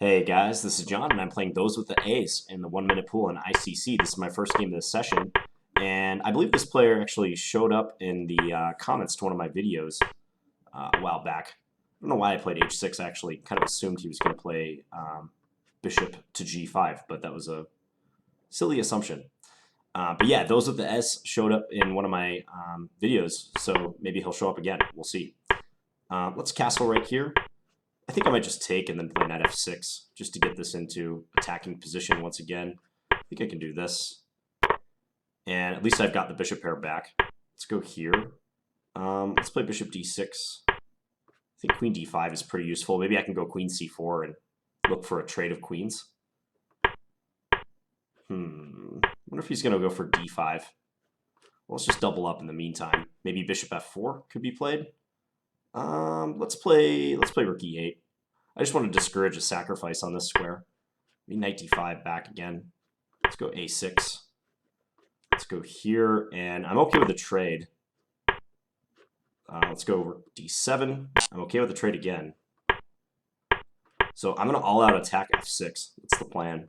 Hey guys, this is John, and I'm playing Those with the A's in the 1 minute pool in ICC. This is my first game of this session, and I believe this player actually showed up in the comments to one of my videos a while back. I don't know why I played h6, actually. Kind of assumed he was going to play bishop to g5, but that was a silly assumption. But yeah, Those with the S showed up in one of my videos, so maybe he'll show up again. We'll see. Let's castle right here. I think I might just take and then play knight f6 just to get this into attacking position once again. I think I can do this. And at least I've got the bishop pair back. Let's go here. Let's play bishop d6. I think queen d5 is pretty useful. Maybe I can go queen c4 and look for a trade of queens. I wonder if he's going to go for d5. Well, let's just double up in the meantime. Maybe bishop f4 could be played. Let's play rook e8. I just want to discourage a sacrifice on this square. Maybe knight d5 back again. Let's go a6. Let's go here, and I'm okay with the trade. Let's go rook d7. I'm okay with the trade again. So I'm going to all-out attack f6. That's the plan.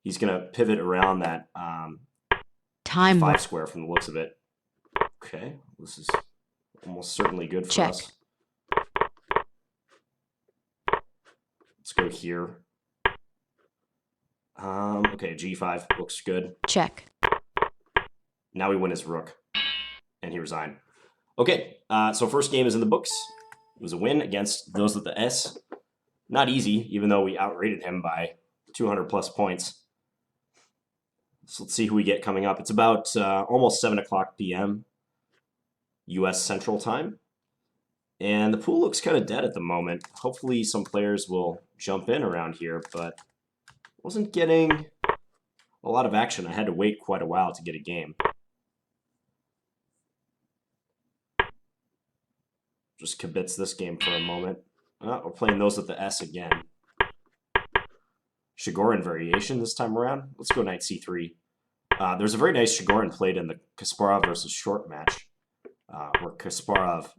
He's going to pivot around that d5 square from the looks of it. Okay, this is almost certainly good for us. Let's go here. Okay, g5 looks good. Check. Now we win his rook, and he resigned. Okay, so first game is in the books. It was a win against Those with the S. Not easy, even though we outrated him by 200 plus points. So let's see who we get coming up. It's about almost 7 o'clock p.m. U.S. Central Time. And the pool looks kind of dead at the moment. Hopefully some players will jump in around here, but wasn't getting a lot of action. I had to wait quite a while to get a game. Just kibitz this game for a moment. We're playing Those with the S again. Chigorin variation this time around. Let's go knight c3. There's a very nice Chigorin played in the Kasparov versus Short match, where Kasparov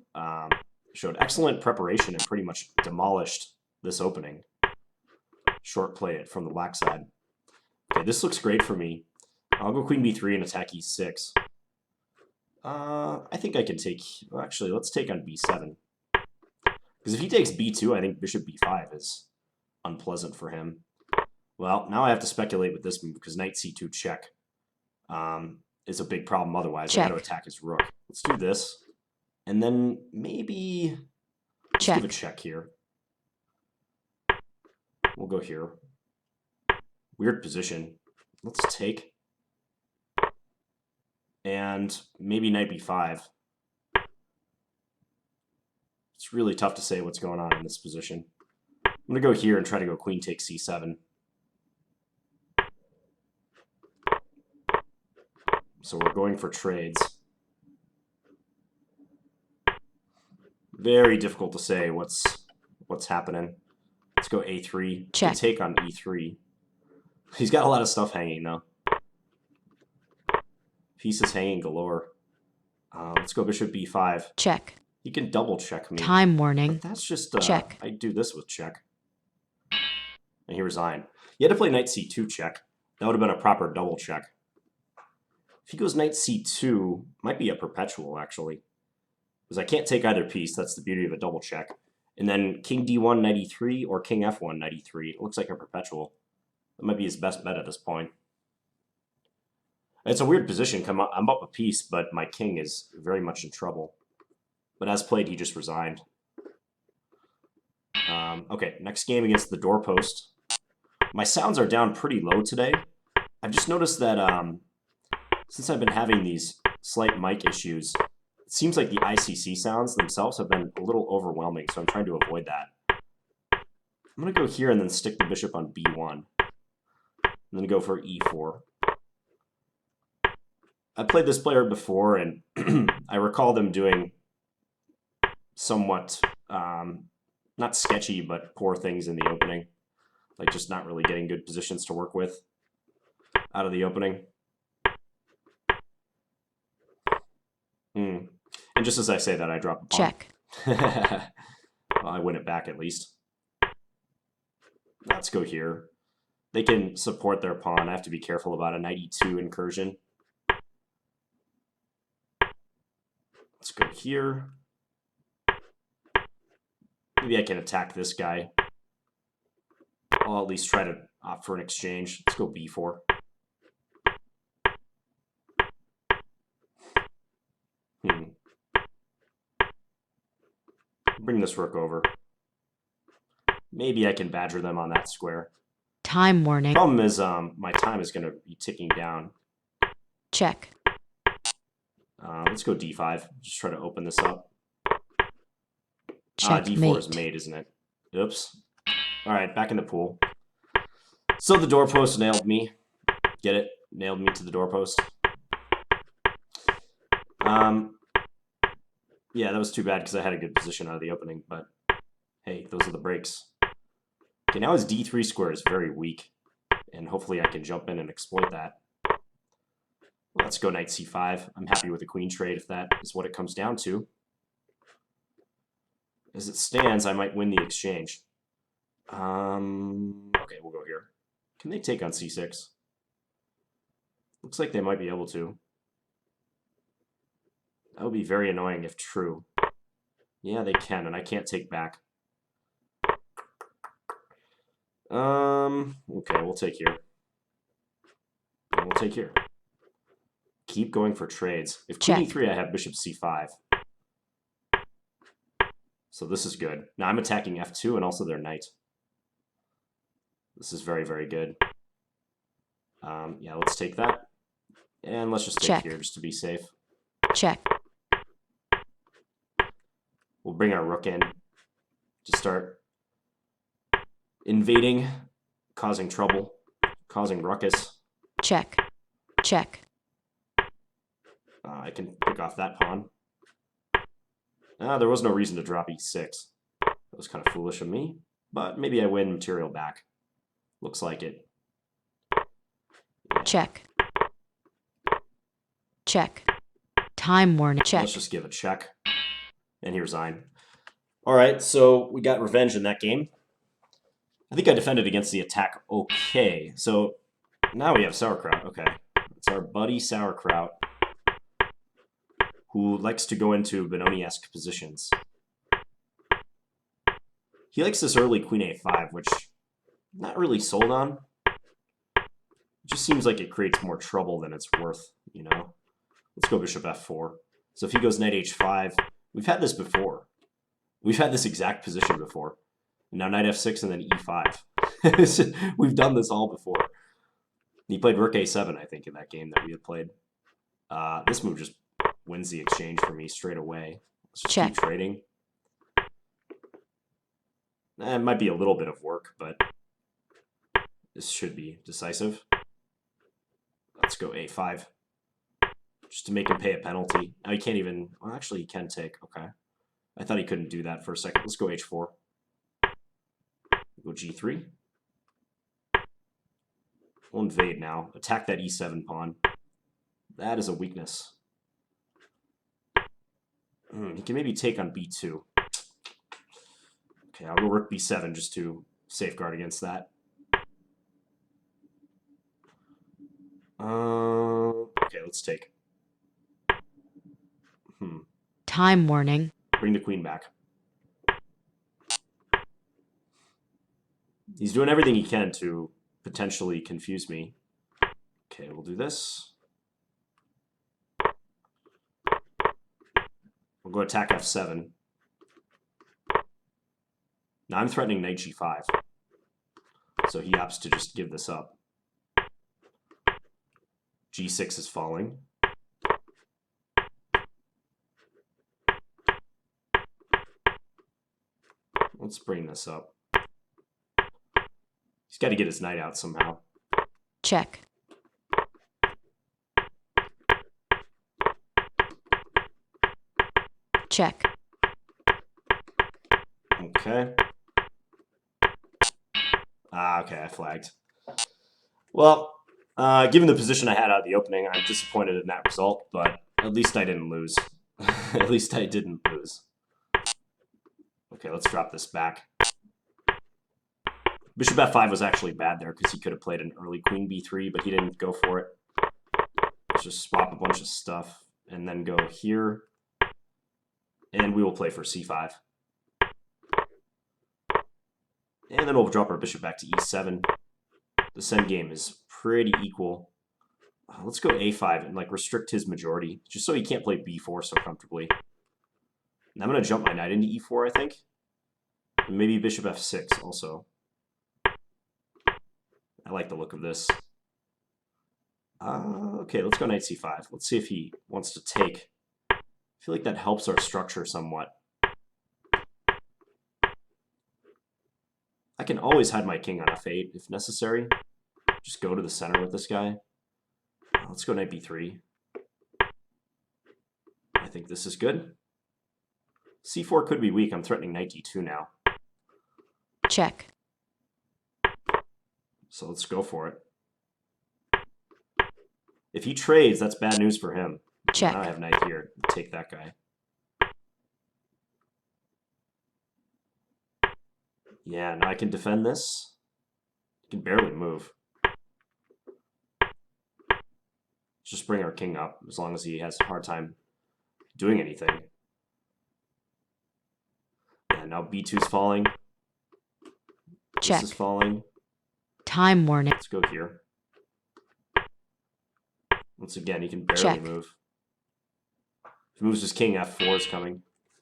showed excellent preparation and pretty much demolished this opening. Short played it from the black side. Okay, this looks great for me. I'll go queen b3 and attack e6. I think I can take... Well, actually, let's take on b7. Because if he takes b2, I think bishop b5 is unpleasant for him. Well, now I have to speculate with this move because knight c2 check is a big problem otherwise. I got to attack his rook. Let's do this. And then maybe let's give a check here. We'll go here. Weird position. Let's take. And maybe knight b5. It's really tough to say what's going on in this position. I'm going to go here and try to go queen takes c7. So we're going for trades. Very difficult to say what's happening. Let's go a3. Check. Take on e3. He's got a lot of stuff hanging though. Pieces hanging galore. Let's go bishop b5. Check. He can double check me. Time warning. But that's just check. I do this with check. And he resigned. He had to play knight c2 check. That would have been a proper double check. If he goes knight c2, might be a perpetual actually. Because I can't take either piece. That's the beauty of a double check. And then king d1 knight e3 or king f1 knight e3. It looks like a perpetual. That might be his best bet at this point. It's a weird position. I'm up a piece, but my king is very much in trouble. But as played, he just resigned. Okay, next game against the Doorpost. My sounds are down pretty low today. I've just noticed that since I've been having these slight mic issues, it seems like the ICC sounds themselves have been a little overwhelming, so I'm trying to avoid that. I'm going to go here and then stick the bishop on b1. And then go for e4. I played this player before, and I recall them doing somewhat, not sketchy, but poor things in the opening. Like just not really getting good positions to work with out of the opening. And just as I say that, I drop a pawn. Check. Well, I win it back at least. Let's go here. They can support their pawn. I have to be careful about a knight e2 incursion. Let's go here. Maybe I can attack this guy. I'll at least try to opt for an exchange. Let's go b4. Bring this rook over. Maybe I can badger them on that square. Time warning. Problem is, my time is going to be ticking down. Check. Let's go d5. Just try to open this up. Checkmate. D4 is mate, isn't it? Oops. All right, back in the pool. So the doorpost nailed me. Get it? Nailed me to the doorpost. Yeah, that was too bad because I had a good position out of the opening, but hey, those are the breaks. Okay, now his d3 square is very weak, and hopefully I can jump in and exploit that. Let's go knight c5. I'm happy with the queen trade if that is what it comes down to. As it stands, I might win the exchange. Okay, we'll go here. Can they take on c6? Looks like they might be able to. That would be very annoying if true. Yeah, they can, and I can't take back. Okay, we'll take here. And we'll take here. Keep going for trades. If queen e3, I have bishop c5. So this is good. Now I'm attacking f2 and also their knight. This is very, very good. Yeah, let's take that. And let's just take here just to be safe. Check. We'll bring our rook in to start invading, causing trouble, causing ruckus. Check. Check. I can pick off that pawn. There was no reason to drop e6. That was kind of foolish of me, but maybe I win material back. Looks like it. Yeah. Check. Check. Time warning. Check. Let's just give a check. And he resigned. All right, so we got revenge in that game. I think I defended against the attack okay. So now we have Sauerkraut. Okay, it's our buddy Sauerkraut, who likes to go into Benoni-esque positions. He likes this early queen a5, which I'm not really sold on. It just seems like it creates more trouble than it's worth, you know? Let's go bishop f4. So if he goes knight h5, we've had this before. We've had this exact position before. And now knight f6 and then e5. We've done this all before. He played rook a7, I think, in that game that we had played. This move just wins the exchange for me straight away. Let's just keep trading. It might be a little bit of work, but this should be decisive. Let's go a5. Just to make him pay a penalty. Now he can't even... Well, actually, he can take. Okay. I thought he couldn't do that for a second. Let's go h4. Go g3. We'll invade now. Attack that e7 pawn. That is a weakness. He can maybe take on b2. Okay, I'll go rook b7 just to safeguard against that. Okay, let's take. Time warning. Bring the queen back. He's doing everything he can to potentially confuse me. Okay, we'll do this. We'll go attack f7. Now I'm threatening knight g5. So he opts to just give this up. g6 is falling. Let's bring this up. He's got to get his knight out somehow. Check. Check. Okay. Okay, I flagged. Well, given the position I had out of the opening, I'm disappointed in that result, but at least I didn't lose. At least I didn't lose. Okay, let's drop this back. Bishop f5 was actually bad there because he could have played an early queen b3, but he didn't go for it. Let's just swap a bunch of stuff and then go here. And we will play for c5. And then we'll drop our bishop back to e7. This endgame is pretty equal. Let's go a5 and like restrict his majority, just so he can't play b4 so comfortably. And I'm going to jump my knight into e4, I think. And maybe bishop f6 also. I like the look of this. Okay, let's go knight c5. Let's see if he wants to take. I feel like that helps our structure somewhat. I can always hide my king on f8 if necessary. Just go to the center with this guy. Let's go knight b3. I think this is good. c4 could be weak. I'm threatening knight d2 now. Check. So let's go for it. If he trades, that's bad news for him. Check. Now I have knight here. Take that guy. Yeah, now I can defend this. I can barely move. Just bring our king up as long as he has a hard time doing anything. Yeah, now b2's falling. Check. This is falling. Time warning. Let's go here. Once again, he can barely Check. move. If he moves his king, f4 is coming.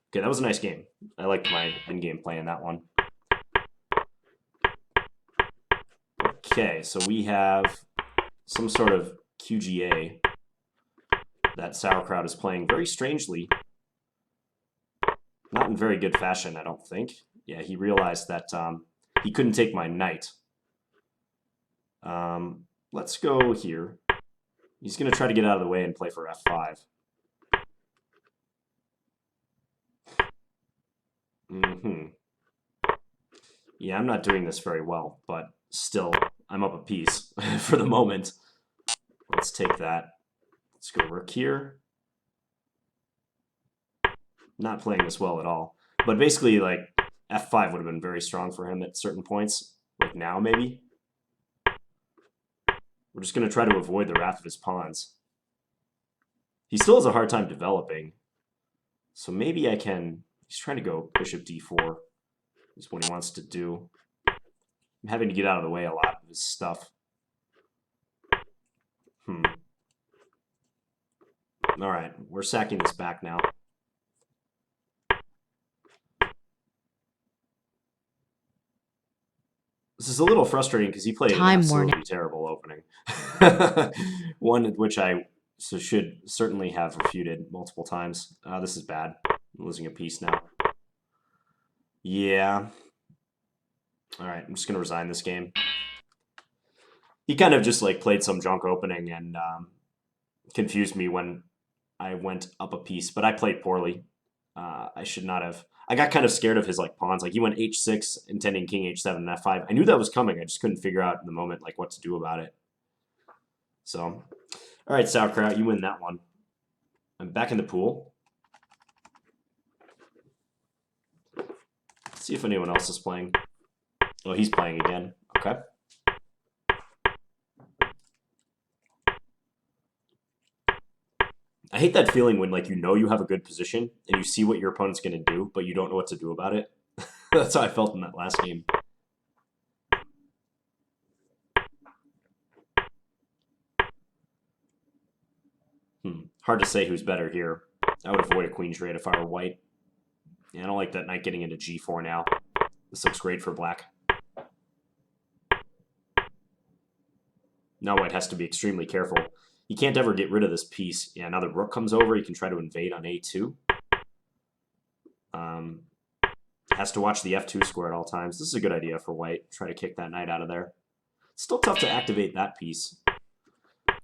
Okay, that was a nice game. I liked my endgame play in that one. Okay, so we have some sort of QGA that Sauerkraut is playing very strangely. Not in very good fashion, I don't think. Yeah, he realized that he couldn't take my knight. Let's go here. He's going to try to get out of the way and play for f5. Yeah, I'm not doing this very well, but still, I'm up a piece for the moment. Let's take that. Let's go rook here. Not playing this well at all. But basically, like, f5 would have been very strong for him at certain points. Like now, maybe. We're just going to try to avoid the wrath of his pawns. He still has a hard time developing. So maybe I can... He's trying to go bishop d4. Is what he wants to do. I'm having to get out of the way a lot of his stuff. Alright, we're sacking this back now. This is a little frustrating because he played an absolutely terrible opening. One which I should certainly have refuted multiple times. This is bad. I'm losing a piece now. Yeah. Alright, I'm just going to resign this game. He kind of just like played some junk opening and confused me when I went up a piece, but I played poorly. I should not have. I got kind of scared of his like pawns. Like he went h6, intending king h7 and f5. I knew that was coming. I just couldn't figure out in the moment like what to do about it. So, all right, Sauerkraut, you win that one. I'm back in the pool. Let's see if anyone else is playing. Oh, he's playing again. Okay. I hate that feeling when like you know you have a good position and you see what your opponent's going to do, but you don't know what to do about it. That's how I felt in that last game. Hard to say who's better here. I would avoid a queen trade if I were white. Yeah, I don't like that knight getting into g4 now. This looks great for black. Now white has to be extremely careful. He can't ever get rid of this piece. Yeah, now the rook comes over. He can try to invade on a2. Has to watch the f2 square at all times. This is a good idea for white. Try to kick that knight out of there. It's still tough to activate that piece.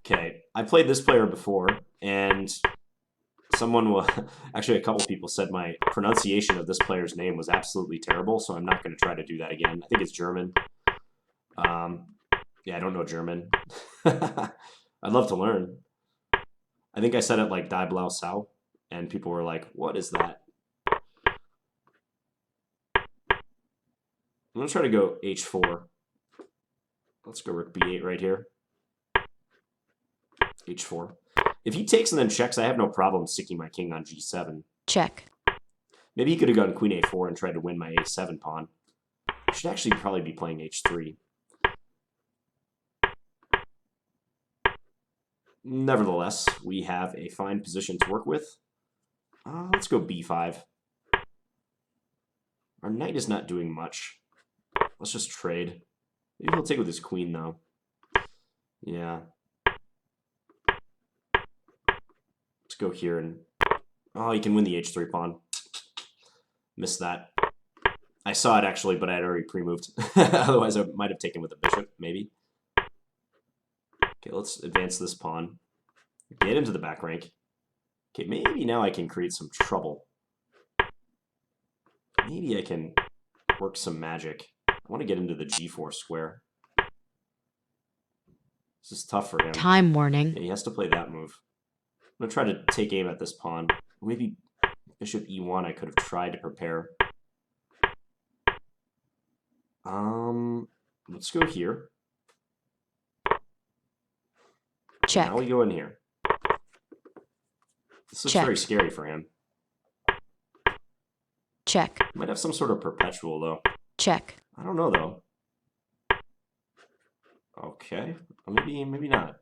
Okay, I played this player before, and someone will... Actually, a couple people said my pronunciation of this player's name was absolutely terrible, so I'm not going to try to do that again. I think it's German. Yeah, I don't know German. I'd love to learn. I think I said it like DieBlaueSau, and people were like, what is that? I'm going to try to go h4. Let's go rook b8 right here. h4. If he takes and then checks, I have no problem sticking my king on g7. Check. Maybe he could have gone queen a4 and tried to win my a7 pawn. I should actually probably be playing h3. Nevertheless, we have a fine position to work with. Let's go b5. Our knight is not doing much. Let's just trade. Maybe he'll take with his queen, though. Yeah. Let's go here and... Oh, he can win the h3 pawn. Missed that. I saw it, actually, but I had already pre-moved. Otherwise, I might have taken with the bishop, maybe. Okay, let's advance this pawn. Get into the back rank. Okay, maybe now I can create some trouble. Maybe I can work some magic. I want to get into the g4 square. This is tough for him. Time warning. Yeah, he has to play that move. I'm going to try to take aim at this pawn. Maybe bishop e1 I could have tried to prepare. Let's go here. Check. Now we go in here. This looks Check. very scary for him. Check. Might have some sort of perpetual, though. Check. I don't know, though. Okay. Maybe not.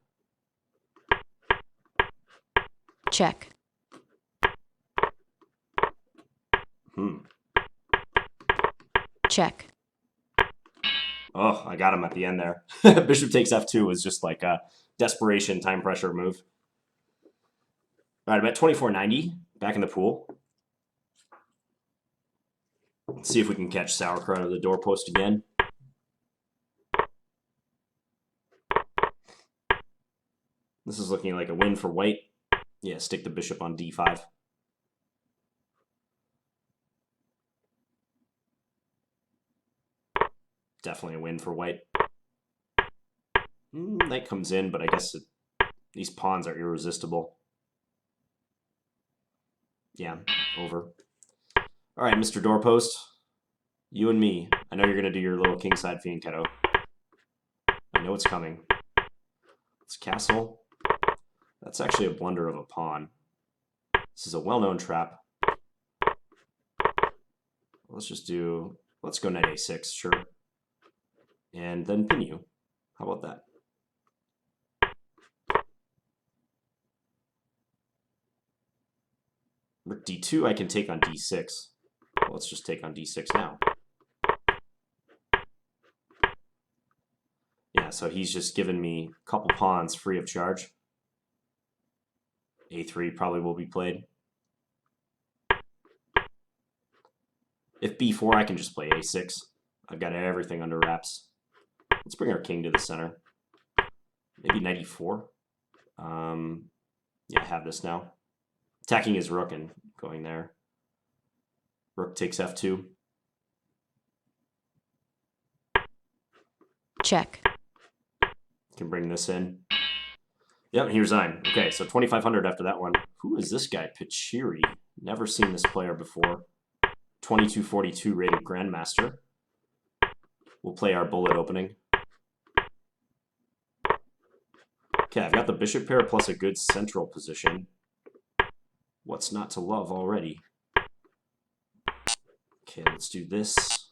Check. Check. Oh, I got him at the end there. Bishop takes f2 was just like a desperation time pressure move. All right, I'm at 2490, back in the pool. Let's see if we can catch sauerkraut at the doorpost again. This is looking like a win for white. Yeah, stick the bishop on d5. Definitely a win for white. Knight comes in, but I guess these pawns are irresistible. Yeah, over. All right, Mr. Doorpost. You and me. I know you're going to do your little kingside fianchetto. I know it's coming. It's castle. That's actually a blunder of a pawn. This is a well-known trap. Let's go knight a6, sure. And then pin you. How about that? Rook d2, I can take on d6. Well, let's just take on d6 now. Yeah, so he's just given me a couple pawns free of charge. a3 probably will be played. If b4, I can just play a6. I've got everything under wraps. Let's bring our king to the center. Maybe knight e4. Yeah, I have this now. Attacking his rook and going there. Rook takes f2. Check. Can bring this in. Yep, here's Zine. Okay, so 2,500 after that one. Who is this guy? Pichiri. Never seen this player before. 2242 rated Grandmaster. We'll play our bullet opening. Okay, I've got the bishop pair plus a good central position. What's not to love already? Okay, let's do this.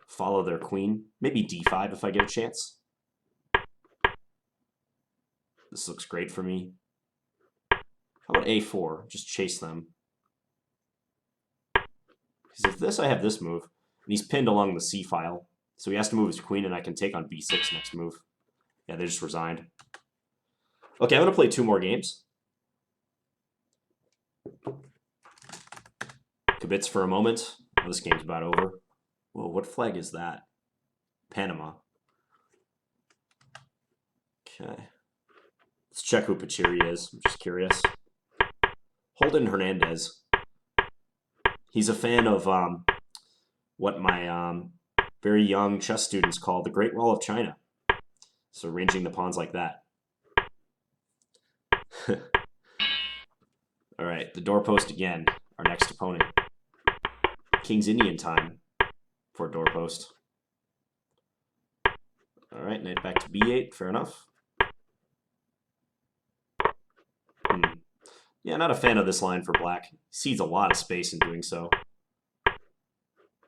Follow their queen. Maybe d5 if I get a chance. This looks great for me. How about a4? Just chase them. Because if this, I have this move. And he's pinned along the c file. So he has to move his queen, and I can take on b6 next move. Yeah, they just resigned. Okay, I'm going to play 2 more games. Kibitz for a moment. Oh, this game's about over. Whoa, what flag is that? Panama. Okay. Let's check who Pichiri is. I'm just curious. Holden Hernandez. He's a fan of what my very young chess students call the Great Wall of China. So arranging the pawns like that. All right, the doorpost again. Our next opponent. King's Indian time. for doorpost. All right, knight back to b8. Fair enough. Yeah, not a fan of this line for black. He cedes a lot of space in doing so.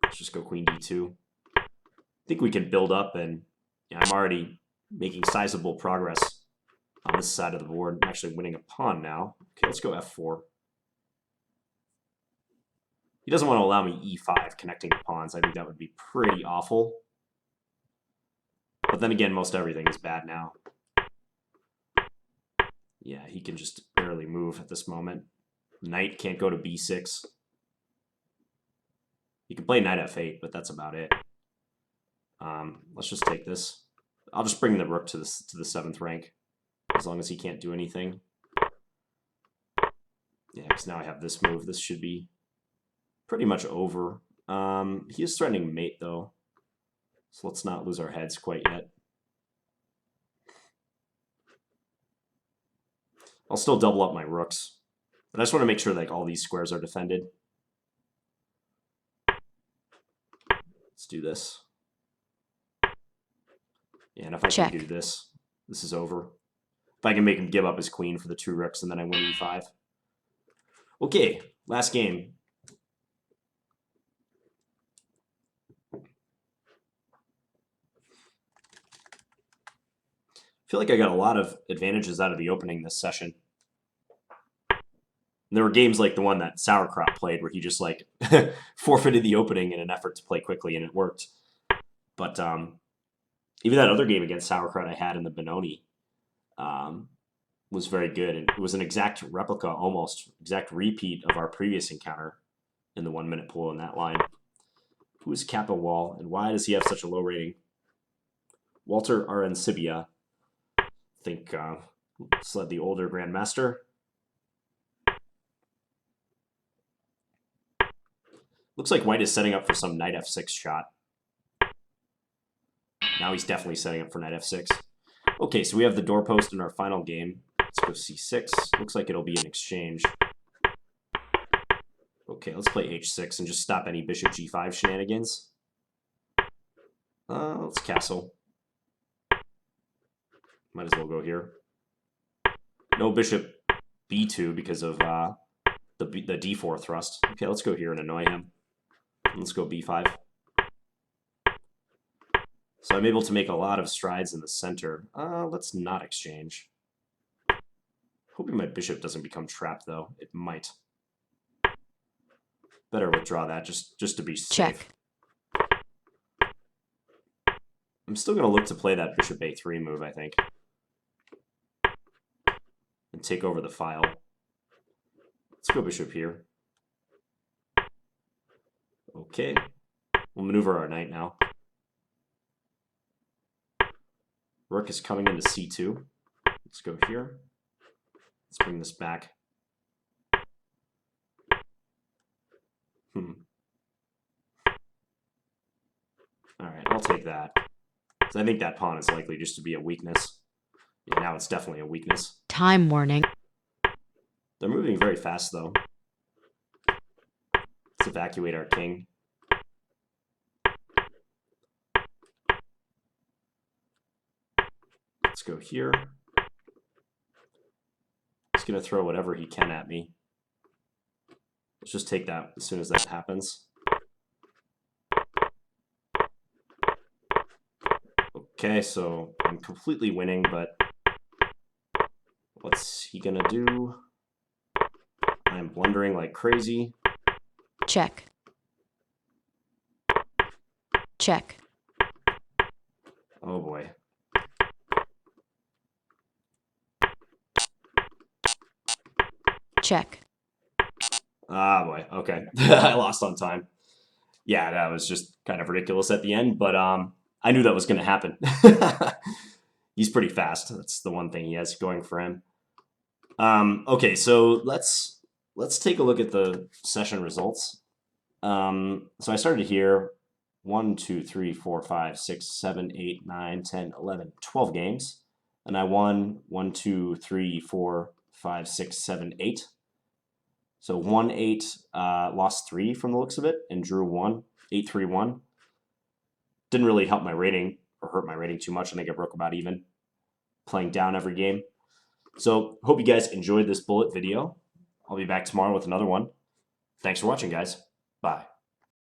Let's just go queen d2. I think we can build up, and yeah, I'm already making sizable progress on this side of the board. I'm actually winning a pawn now. Okay, let's go f4. He doesn't want to allow me e5 connecting the pawns. I think that would be pretty awful. But then again, most everything is bad now. Yeah, he can just barely move at this moment. Knight can't go to b6. He can play knight f8, but that's about it. Let's just take this. I'll just bring the rook to the 7th rank, as long as he can't do anything. Yeah, because now I have this move. This should be pretty much over. He is threatening mate, though, so let's not lose our heads quite yet. I'll still double up my rooks, but I just want to make sure like all these squares are defended. Let's do this. Yeah, and if I Check. can do this, this is over. If I can make him give up his queen for the 2 rooks, and then I win e5. Okay, last game. I feel like I got a lot of advantages out of the opening this session. And there were games like the one that Sauerkraut played where he just like forfeited the opening in an effort to play quickly, and it worked. But even that other game against Sauerkraut I had in the Benoni was very good. And it was an exact replica, almost exact repeat of our previous encounter in the 1-minute pool in that line. Who is Kappa Wall, and why does he have such a low rating? Walter Arancibia. I think the older Grandmaster. Looks like white is setting up for some knight f6 shot. Now he's definitely setting up for knight f6. Okay, so we have the doorpost in our final game. Let's go c6. Looks like it'll be an exchange. Okay, let's play h6 and just stop any bishop g5 shenanigans. Let's castle. Might as well go here. No bishop b2 because of the d4 thrust. Okay, let's go here and annoy him. Let's go b5. So I'm able to make a lot of strides in the center. Let's not exchange. Hoping my bishop doesn't become trapped, though. It might. Better withdraw that just to be safe. Check. I'm still going to look to play that bishop a3 move, I think. And take over the file. Let's go bishop here. Okay. We'll maneuver our knight now. Rook is coming into c2. Let's go here. Let's bring this back. Alright, I'll take that. So I think that pawn is likely just to be a weakness. Yeah, now it's definitely a weakness. Time warning. They're moving very fast, though. Let's evacuate our king. Let's go here. He's going to throw whatever he can at me. Let's just take that as soon as that happens. Okay, so I'm completely winning, but what's he going to do? I'm blundering like crazy. Check. Check. Oh boy. Check. Ah boy, okay. I lost on time. Yeah, that was just kind of ridiculous at the end, but I knew that was going to happen. He's pretty fast. That's the one thing he has going for him. Okay, so let's take a look at the session results. So I started here 1, 2, 3, 4, 5, 6, 7, 8, 9, 10, 11, 12 games. And I won 1, 2, 3, 4, 5, 6, 7, 8. So won 8, lost 3 from the looks of it, and drew 1, 8-3-1. Didn't really help my rating or hurt my rating too much. I think I broke about even playing down every game. So hope you guys enjoyed this bullet video. I'll be back tomorrow with another one. Thanks for watching, guys. Bye.